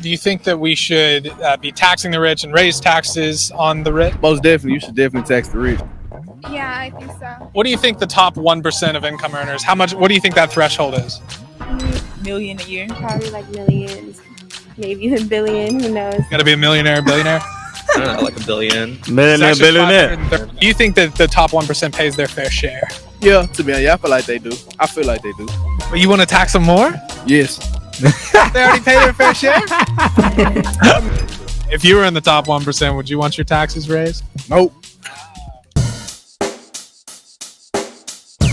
Do you think that we should be taxing the rich and raise taxes on the rich? Most definitely, you should definitely tax the rich. Yeah, I think so. What do you think the top 1% of income earners, how much, what do you think that threshold is? Million a year. Probably like millions, maybe even billion, who knows? Got to be a millionaire, billionaire? I don't know, like $1 billion. Millionaire, billionaire. Do you think that the top 1% pays their fair share? Yeah, to be honest, yeah, I feel like they do. I feel like they do. But you want to tax them more? Yes. They already pay their fair share? If you were in the top 1%, would you want your taxes raised? Nope.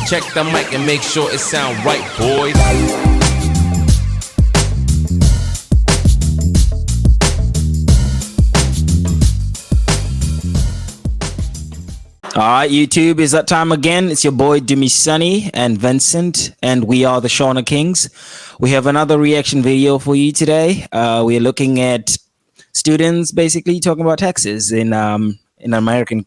Check the mic and make sure it sound right, boys. All right, YouTube, is that time again. It's your boy Demi Sunny and Vincent, and we are the Shauna Kings. We have another reaction video for you today. We're looking at students basically talking about taxes in American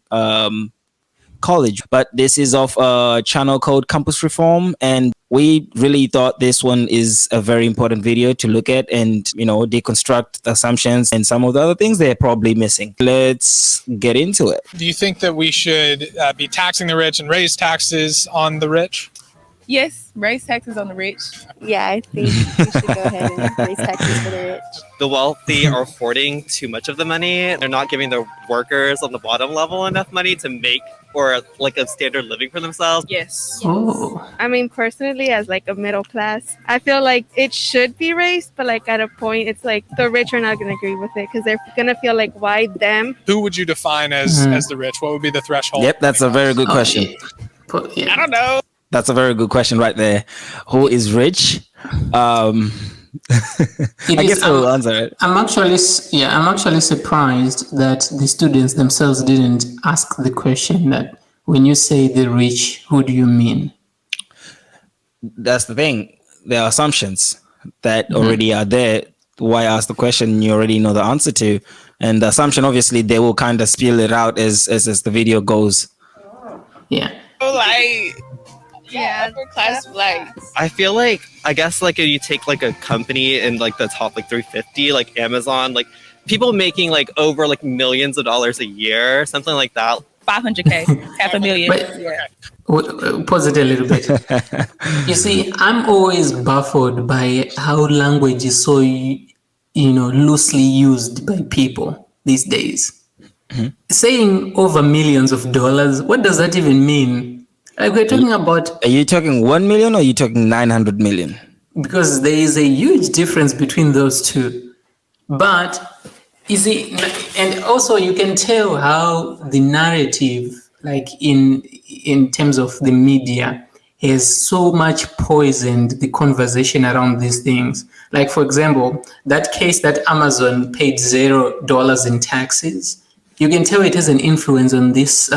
college, but this is of a channel called Campus Reform, and we really thought this one is a very important video to look at and, you know, deconstruct the assumptions and some of the other things they're probably missing. Let's get into it. Do you think that we should be taxing the rich and raise taxes on the rich? Yes, raise taxes on the rich. Yeah, I think we should go ahead and raise taxes for the rich. The wealthy are hoarding too much of the money. They're not giving the workers on the bottom level enough money to make or like a standard living for themselves. Yes. Oh. I mean, personally, as like a middle class, I feel like it should be raised, but like at a point, it's like the rich are not going to agree with it because they're going to feel like, why them? Who would you define as the rich? What would be the threshold? Yep, that's a very good question. I don't know. That's a very good question right there. Who is rich? I guess I will answer it. I'm actually surprised that the students themselves didn't ask the question that when you say the rich, who do you mean? That's the thing. There are assumptions that already are there. Why ask the question you already know the answer to? And the assumption, obviously, they will kind of spill it out as the video goes. Yeah. Yeah, upper class flights. I feel like, I guess like if you take like a company in like the top like 350, like Amazon, like people making like over like millions of dollars a year, something like that. 500K, $500,000. But, yeah. Pause it a little bit. You see, I'm always baffled by how language is so, loosely used by people these days. Saying over millions of dollars, what does that even mean? Like we're talking about... Are you talking 1 million or are you talking 900 million? Because there is a huge difference between those two. But, you see, and also you can tell how the narrative, like in terms of the media, has so much poisoned the conversation around these things. Like, for example, that case that Amazon paid $0 in taxes, you can tell it has an influence on this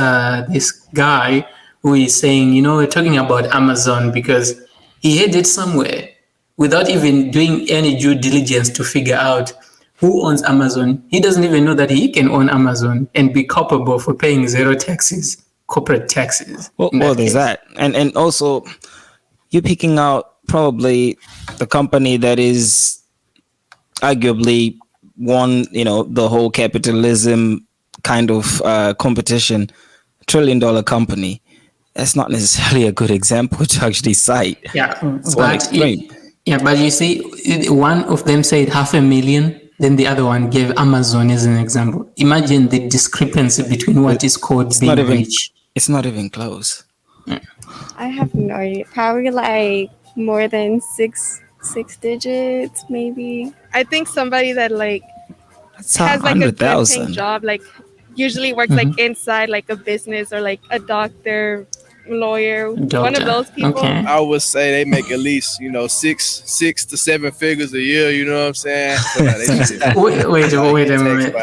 guy who is saying, we're talking about Amazon because he had it somewhere without even doing any due diligence to figure out who owns Amazon. He doesn't even know that he can own Amazon and be culpable for paying zero taxes, corporate taxes. Well, there's that. And also, you're picking out probably the company that is arguably won, the whole capitalism kind of competition, $1 trillion company. That's not necessarily a good example to actually cite. Yeah, but you see, one of them said 500,000, then the other one gave Amazon as an example. Imagine the discrepancy between what is called being rich. It's not even close. I have no idea. Probably like more than six digits, maybe. I think somebody that like That's has like a good paying 100,000. job, like usually works like inside like a business or like a doctor, lawyer, one of those people. Okay. I would say they make at least, 6 to 7 figures a year, you know what I'm saying? So Wait a minute.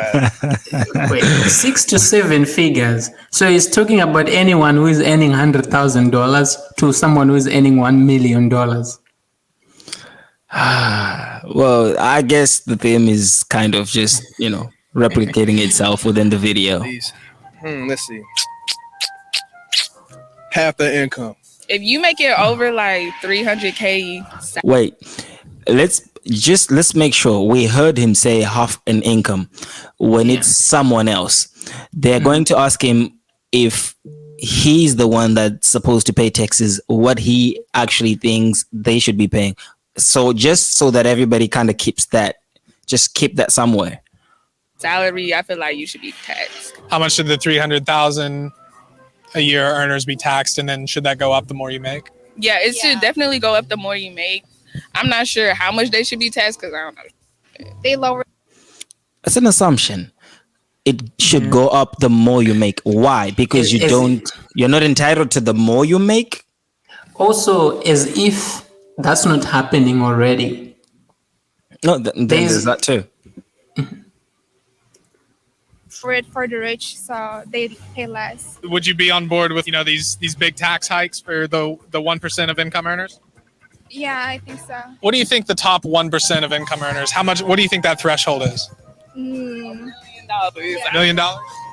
Wait, 6 to 7 figures. So he's talking about anyone who is earning $100,000 to someone who is earning $1 million. Well, I guess the theme is kind of just, replicating itself within the video. Let's see. Half the income. If you make it over like 300K, Wait, let's just let's make sure we heard him say half an income when it's someone else. They're going to ask him if he's the one that's supposed to pay taxes, what he actually thinks they should be paying. So just so that everybody kind of keeps that, just keep that somewhere. Salary, I feel like you should be taxed. How much should the 300,000 a year earners be taxed, and then should that go up the more you make? Yeah, it should definitely go up the more you make. I'm not sure how much they should be taxed because I don't know. They lower. It's an assumption. It should go up the more you make. Why? Because you're not entitled to the more you make. Also, as if that's not happening already. No, there's that too. For the rich, so they pay less. Would you be on board with these big tax hikes for the 1% of income earners? Yeah, I think so. What do you think the top 1% of income earners? How much? What do you think that threshold is? Mm, $1 million?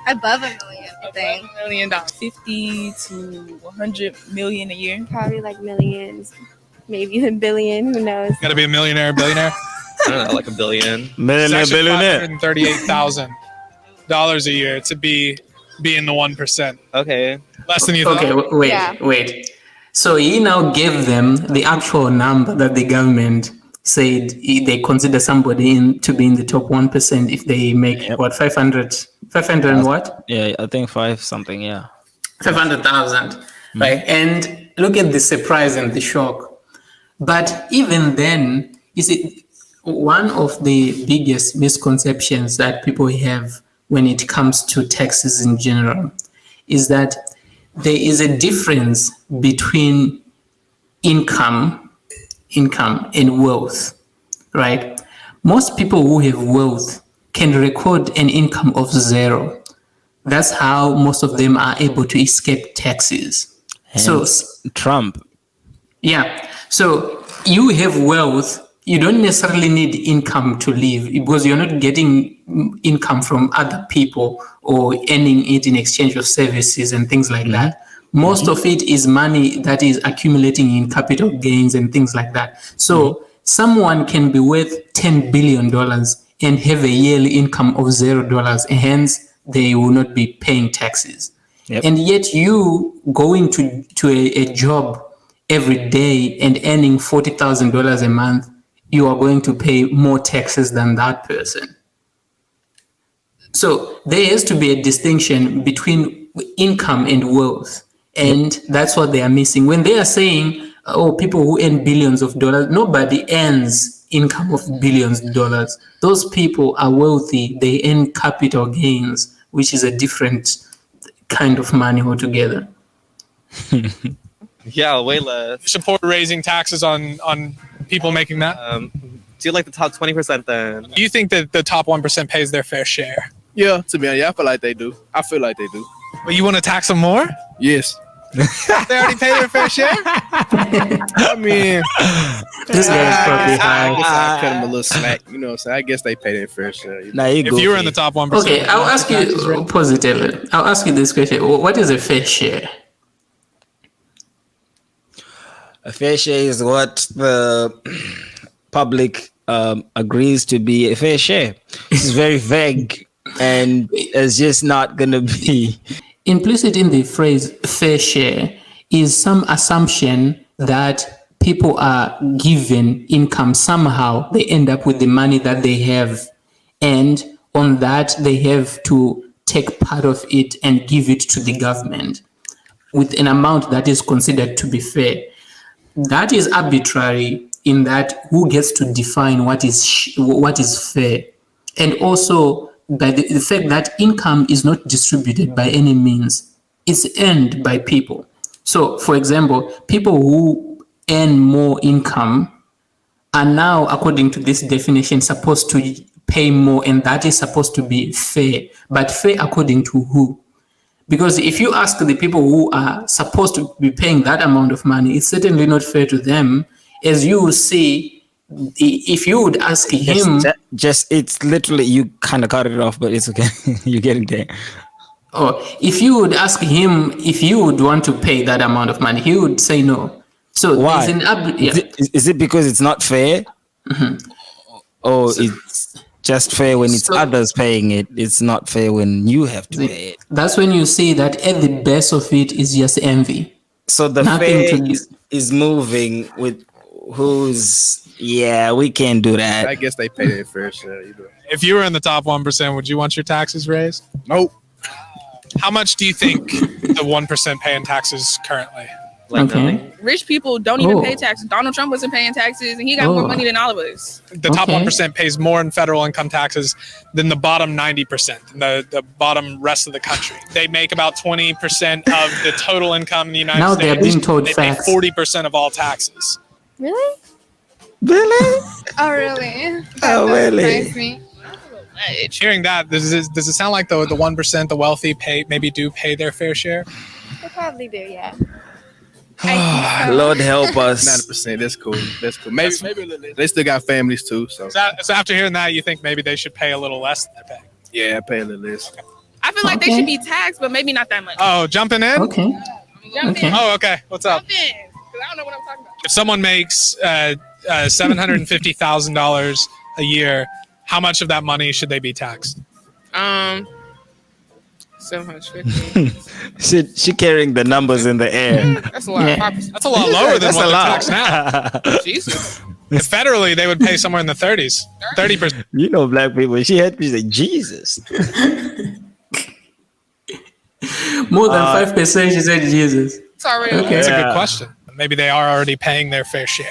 above $1 million, I think. $1 million, 50 to 100 million a year. Probably like millions, maybe even billion. Who knows? Got to be a millionaire, billionaire. I don't know, like $1 billion. Billionaire. $538,000 a year to be in the 1%. Okay. Less than you thought. Okay, wait. So he now gave them the actual number that the government said they consider somebody to be in the top 1% if they make 500 and what? Yeah, I think 5 something. Yeah, 500,000, right? And look at the surprise and the shock. But even then, you see, one of the biggest misconceptions that people have when it comes to taxes in general is that there is a difference between income and wealth, right? Most people who have wealth can record an income of 0. That's how most of them are able to escape taxes. Hence, Trump. Yeah. So you have wealth. You don't necessarily need income to live because you're not getting income from other people or earning it in exchange of services and things like that. Most of it is money that is accumulating in capital gains and things like that. So someone can be worth $10 billion and have a yearly income of $0, and hence they will not be paying taxes. Yep. And yet you going to a job every day and earning $40,000 a month, you are going to pay more taxes than that person. So there has to be a distinction between income and wealth. And that's what they are missing. When they are saying, oh, people who earn billions of dollars, nobody earns income of billions of dollars. Those people are wealthy. They earn capital gains, which is a different kind of money altogether. Yeah, way less. Support raising taxes on people making that? Do like the top 20% then? Do you think that the top 1% pays their fair share? Yeah, to be honest, I feel like they do. But you want to tax them more? Yes. They already pay their fair share? I mean, This guy is probably I high. guess I cut them a little slack. You know what I'm saying? I guess they pay their fair share. You know? Now you If you were in the top 1%. Okay, I'll ask you positively. I'll ask you this question. What is a fair share? A fair share is what the public agrees to be a fair share. This is very vague, and it's just not going to be. Implicit in the phrase fair share is some assumption that people are given income somehow. They end up with the money that they have, and on that they have to take part of it and give it to the government with an amount that is considered to be fair. That is arbitrary in that who gets to define what is fair, and also by the fact that income is not distributed by any means, it's earned by people. So, for example, people who earn more income are now, according to this definition, supposed to pay more, and that is supposed to be fair. But fair according to who? Because if you ask the people who are supposed to be paying that amount of money, it's certainly not fair to them. As you will see, if you would ask him... It's literally, you kind of cut it off, but it's okay. You're getting there. Oh, if you would ask him if you would want to pay that amount of money, he would say no. So why? there's Is it because it's not fair? Oh, So- it's just fair when it's So- others paying it. It's not fair when you have to pay it. That's when you see that at the base of it is just envy. So the Nothing fair to- is moving with who's. Yeah, we can't do I that. guess they pay their fair share. You know. If you were in the top 1%, would you want your taxes raised? Nope. How much do you think the 1% pay in taxes currently? Like Okay. nothing. Rich people don't even Oh. pay taxes. Donald Trump wasn't paying taxes, and he got more Oh. money than all of us. The top Okay. 1% pays more in federal income taxes than the bottom 90%, the bottom rest of the country. They make about 20% of the total income in the United Now States. they're being told they facts. pay 40% of all taxes. Really? Really? Oh, really? Oh, really? Surprised me. Hearing that, does it sound like the 1%, the wealthy, maybe do pay their fair share? They probably do, yeah. Lord help us. 90%. That's cool. That's cool. Maybe they still got families too. So So after hearing that, you think maybe they should pay a little less than they're paying? yeah, I pay a little less. I feel like they Okay. should be taxed, but maybe not that much. Oh, jumping in? Okay. Jump Okay. in. Oh, okay. What's up? Jump in. 'Cause I don't know what I'm talking about. If someone makes $750,000 a year, how much of that money should they be taxed? 750. She carrying the numbers in the air. That's a lot. Yeah. 5%. That's a lot lower than That's what a they're lot. taxed now. Jesus. Federally, they would pay somewhere in the 30s, 30%. You know, black people. She had to say Jesus. More than 5%, she said Jesus. It's already Okay. That's a Yeah. good question. Maybe they are already paying their fair share.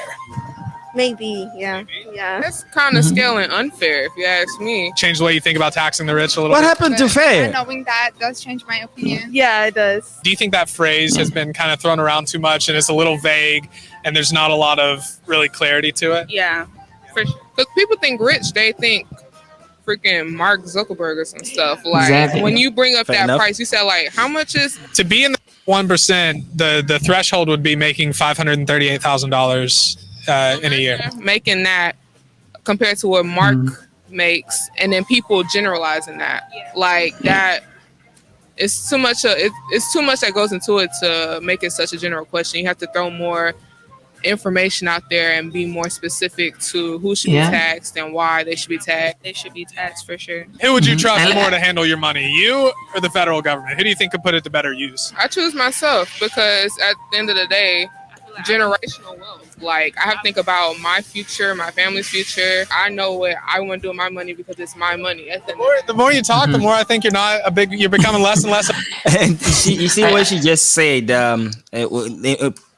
Maybe, yeah. Yeah. That's kind of scaling unfair, if you ask me. Change the way you think about taxing the rich a little What bit. happened to But fair? knowing that does change my opinion. Yeah, it does. Do you think that phrase has been kind of thrown around too much and it's a little vague and there's not a lot of really clarity to it? Yeah. For sure. Because people think rich, they think freaking Mark Zuckerberg or some stuff. Like, Exactly. when you bring up Fair that enough. price, you said, like, how much is... To be in the 1%, the threshold would be making $538,000 in a year. making that compared to what Mark makes, and then people generalizing that, like that, it's too much. It's too much that goes into it to make it such a general question. You have to throw more information out there and be more specific to who should Yeah. be taxed and why they should be taxed. They should be taxed for sure. Who would you trust And- more to handle your money, you or the federal government? Who do you think could put it to better use? I choose myself because at the end of the day, generational wealth. Like, I have to think about my future, my family's future. I know what I want to do with my money because it's my money. At the end of The more you talk, the more I think you're becoming less and less. And you see what she just said.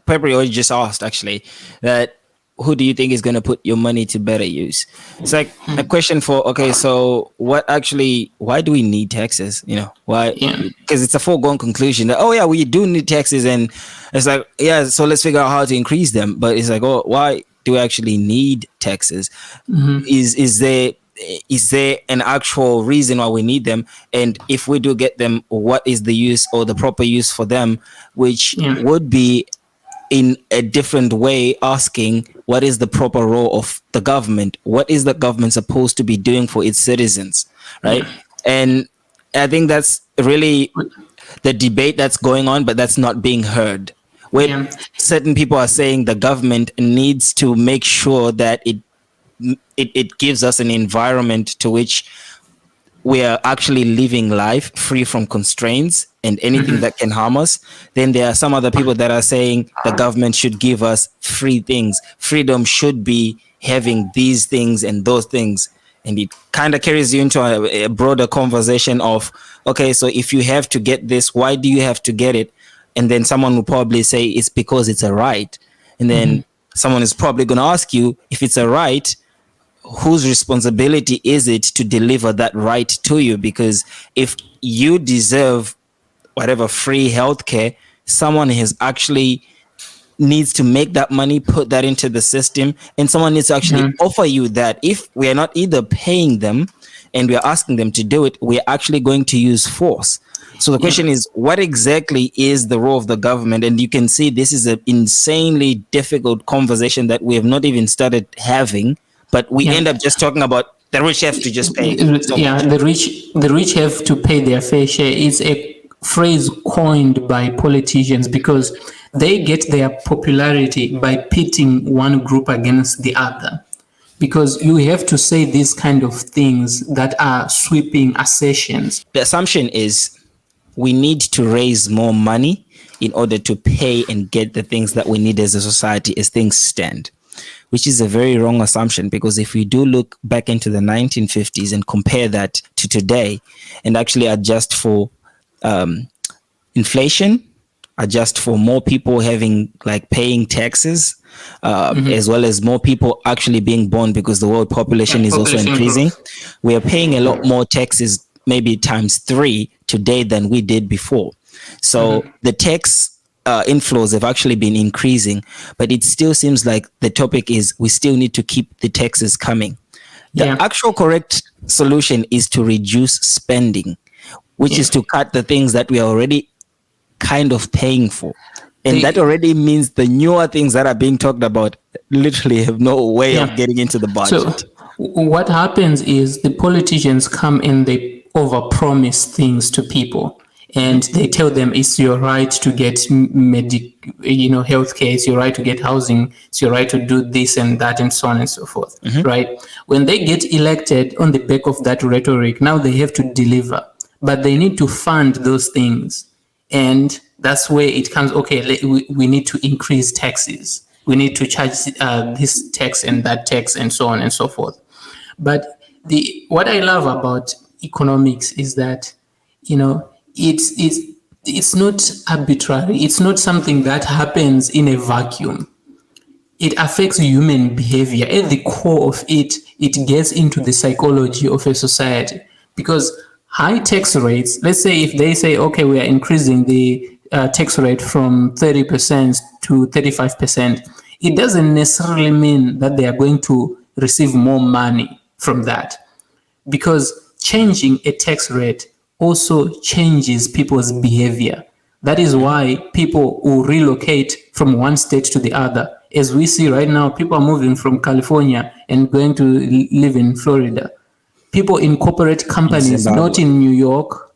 Peppery just asked actually that who do you think is going to put your money to better use? It's like a question for so why do we need taxes? You know why? Yeah. Because it's a foregone conclusion that we do need taxes, and it's like so let's figure out how to increase them. But it's like why do we actually need taxes? Is there an actual reason why we need them? And if we do get them, what is the use or the proper use for them? Which would be in a different way asking what is the proper role of the government? What is the government supposed to be doing for its citizens? Right. And I think that's really the debate that's going on, but that's not being heard. When certain people are saying the government needs to make sure that it gives us an environment to which we are actually living life free from constraints and anything that can harm us, then there are some other people that are saying the government should give us free things. Freedom should be having these things and those things. And it kind of carries you into a broader conversation of, so if you have to get this, why do you have to get it? And then someone will probably say it's because it's a right. And then someone is probably going to ask you, if it's a right, whose responsibility is it to deliver that right to you? Because if you deserve whatever free healthcare, someone has actually needs to make that money, put that into the system, and someone needs to actually offer you that. If we are not either paying them and we are asking them to do it, we are actually going to use force. So the question is, what exactly is the role of the government? And you can see this is an insanely difficult conversation that we have not even started having, but we end up just talking about the rich have to just pay. The rich have to pay their fair share. It's a phrase coined by politicians because they get their popularity by pitting one group against the other. because you have to say these kind of things that are sweeping assertions. The assumption is we need to raise more money in order to pay and get the things that we need as a society as things stand, which is a very wrong assumption, because if we do look back into the 1950s and compare that to today and actually adjust for inflation, adjust for more people having like paying taxes, as well as more people actually being born, because the world population is also increasing. We are paying a lot more taxes, maybe times 3 today than we did before. So the tax inflows have actually been increasing, but it still seems like the topic is we still need to keep the taxes coming. The actual correct solution is to reduce spending, which is to cut the things that we are already kind of paying for. And that already means the newer things that are being talked about literally have no way of getting into the budget. So what happens is the politicians come and they overpromise things to people, and they tell them it's your right to get healthcare, it's your right to get housing, it's your right to do this and that, and so on and so forth, right? When they get elected on the back of that rhetoric, now they have to deliver, but they need to fund those things. And that's where it comes, okay, we need to increase taxes. We need to charge this tax and that tax and so on and so forth. But what I love about economics is that, it's not arbitrary. It's not something that happens in a vacuum. It affects human behavior. At the core of it, it gets into the psychology of a society. Because high tax rates, let's say if they say, okay, we are increasing the tax rate from 30% to 35%, it doesn't necessarily mean that they are going to receive more money from that. Because changing a tax rate also changes people's behavior. That is why people will relocate from one state to the other. As we see right now, people are moving from California and going to live in Florida. People incorporate companies not in New York.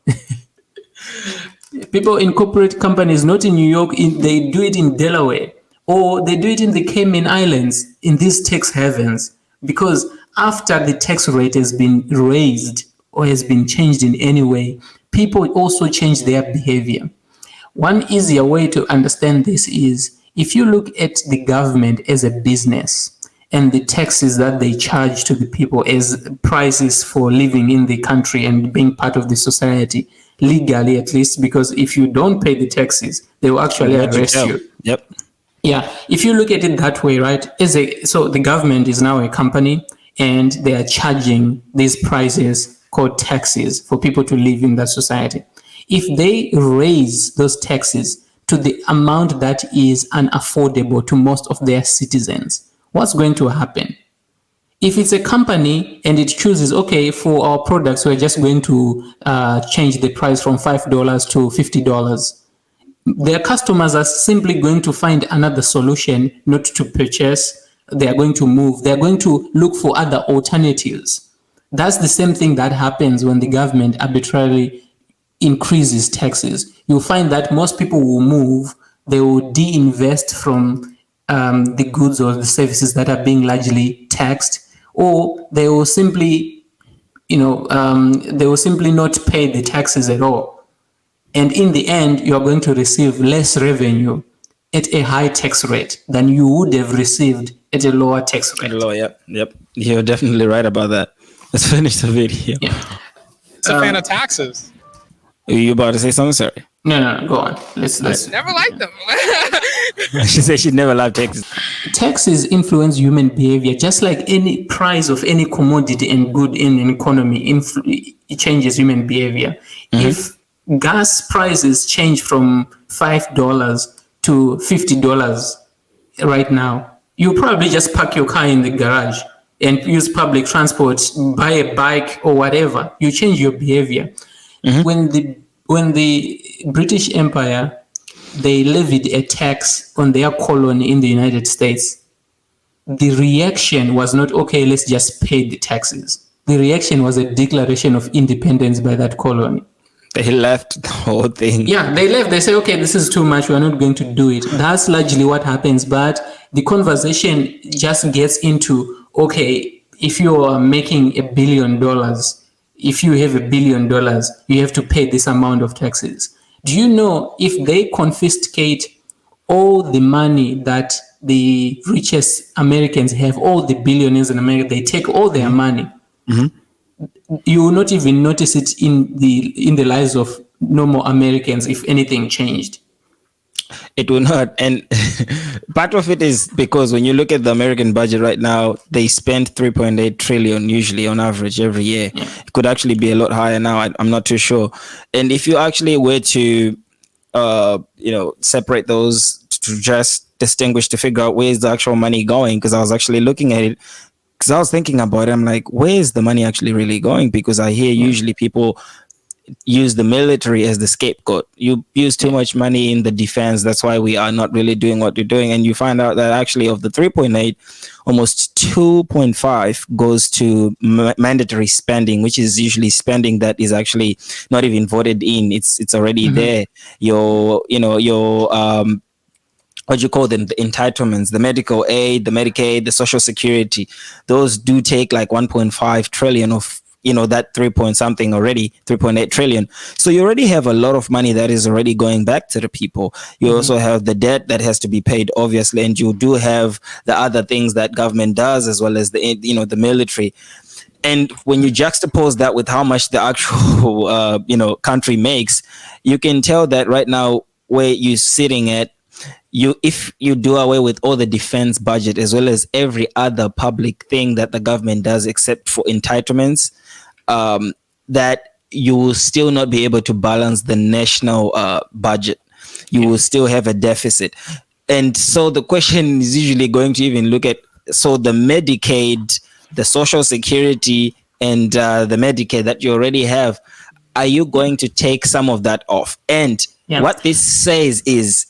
People incorporate companies not in New York. They do it in Delaware, or they do it in the Cayman Islands, in these tax havens. Because after the tax rate has been raised or has been changed in any way, people also change their behavior. One easier way to understand this is if you look at the government as a business and the taxes that they charge to the people as prices for living in the country and being part of the society, legally at least, because if you don't pay the taxes, they will actually arrest you. Yep. Yeah, if you look at it that way, right? So the government is now a company and they are charging these prices called taxes for people to live in that society. If they raise those taxes to the amount that is unaffordable to most of their citizens, what's going to happen? If it's a company and it chooses, okay, for our products, we're just going to change the price from $5 to $50, their customers are simply going to find another solution not to purchase. They are going to move. They are going to look for other alternatives. That's the same thing that happens when the government arbitrarily increases taxes. You'll find that most people will move. They will de-invest from the goods or the services that are being largely taxed, or they will simply, not pay the taxes at all. And in the end, you're going to receive less revenue at a high tax rate than you would have received at a lower tax rate. Yep. You're definitely right about that. Let's finish the video. Yeah. It's a fan of taxes. Are you about to say something? Sorry. No, go on. Let's. Never liked them. She said she never loved taxes. Taxes influence human behavior, just like any price of any commodity and good in an economy. It changes human behavior. If gas prices change from $5 to $50 right now, you probably just park your car in the garage and use public transport, buy a bike or whatever. You change your behavior. When the British Empire, they levied a tax on their colony in the United States, the reaction was not, okay, let's just pay the taxes. The reaction was a declaration of independence by that colony. They left the whole thing. Yeah, they left. They say, okay, this is too much. We're not going to do it. That's largely what happens. But the conversation just gets into, okay, if you are making $1 billion, if you have $1 billion, you have to pay this amount of taxes. Do you know if they confiscate all the money that the richest Americans have, all the billionaires in America, they take all their money. You will not even notice it in the lives of normal Americans if anything changed. It will not. And part of it is because when you look at the American budget right now, they spend 3.8 trillion usually on average every year. It could actually be a lot higher now. I'm not too sure. And if you actually were to separate those to just distinguish, to figure out where's the actual money going, because I was actually looking at it, because I was thinking about it, I'm like, where's the money actually really going? Because I hear usually people use the military as the scapegoat. You use too much money in the defense, that's why we are not really doing what we're doing. And you find out that actually of the 3.8, almost 2.5 goes to mandatory spending, which is usually spending that is actually not even voted in. It's already there. Your what you call them, the entitlements, the medical aid, the Medicaid, the social security, those do take like 1.5 trillion of that 3.8 trillion. So you already have a lot of money that is already going back to the people. You also have the debt that has to be paid, obviously, and you do have the other things that government does, as well as the military. And when you juxtapose that with how much the actual country makes, you can tell that right now where you're sitting at, if you do away with all the defense budget as well as every other public thing that the government does except for entitlements, that you will still not be able to balance the national budget. You will still have a deficit. And so the question is usually going to even look at, so the Medicaid, the social security, and the Medicaid that you already have, are you going to take some of that off? And what this says is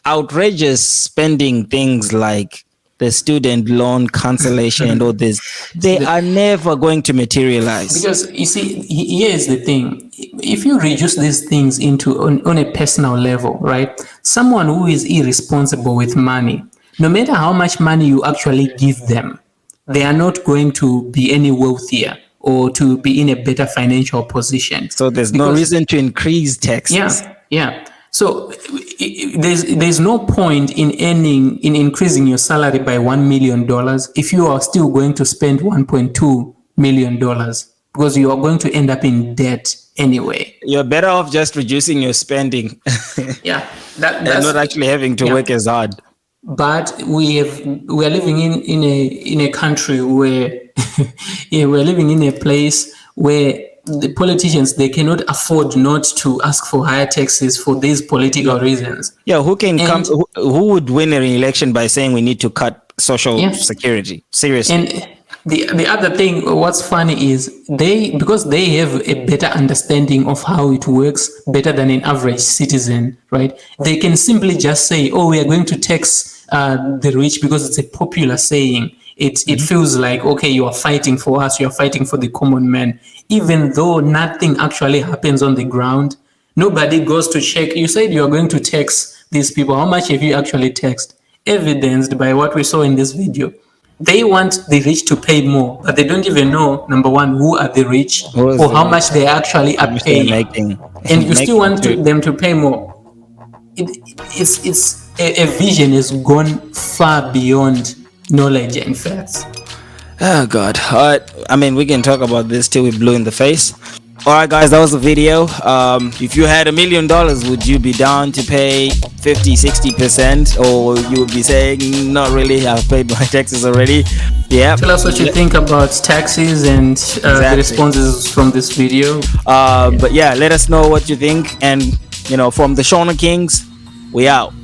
outrageous spending, things like the student loan cancellation and all this, they are never going to materialize. Because you see, here's the thing. If you reduce these things into on a personal level, right? Someone who is irresponsible with money, no matter how much money you actually give them, they are not going to be any wealthier or to be in a better financial position. So there's no reason to increase taxes. Yeah. So there's no point in increasing your salary by $1 million if you are still going to spend $1.2 million, because you are going to end up in debt anyway. You're better off just reducing your spending. That's and not actually having to work as hard. But we are living in a country where we're living in a place where the politicians, they cannot afford not to ask for higher taxes for these political reasons. Yeah, who would win an election by saying we need to cut social security? Seriously. And the other thing, what's funny is because they have a better understanding of how it works, better than an average citizen, right? They can simply just say, oh, we are going to tax the rich because it's a popular saying. It feels like, okay, you are fighting for us, you are fighting for the common man, even though nothing actually happens on the ground. Nobody goes to check. You said you are going to tax these people. How much have you actually taxed? Evidenced by what we saw in this video. They want the rich to pay more, but they don't even know, number one, who are the rich or how much they actually are paying. And you still want them to pay more. It's a vision has gone far beyond knowledge and facts. Oh God. All right. I mean, we can talk about this till we blue in the face. All right, guys, that was the video. If you had $1 million, would you be down to pay 50-60%, or you would be saying, not really, I've paid my taxes already? Yeah. Tell us what you think about taxes and the responses from this video. But yeah, let us know what you think. And from the Shauna Kings, we out.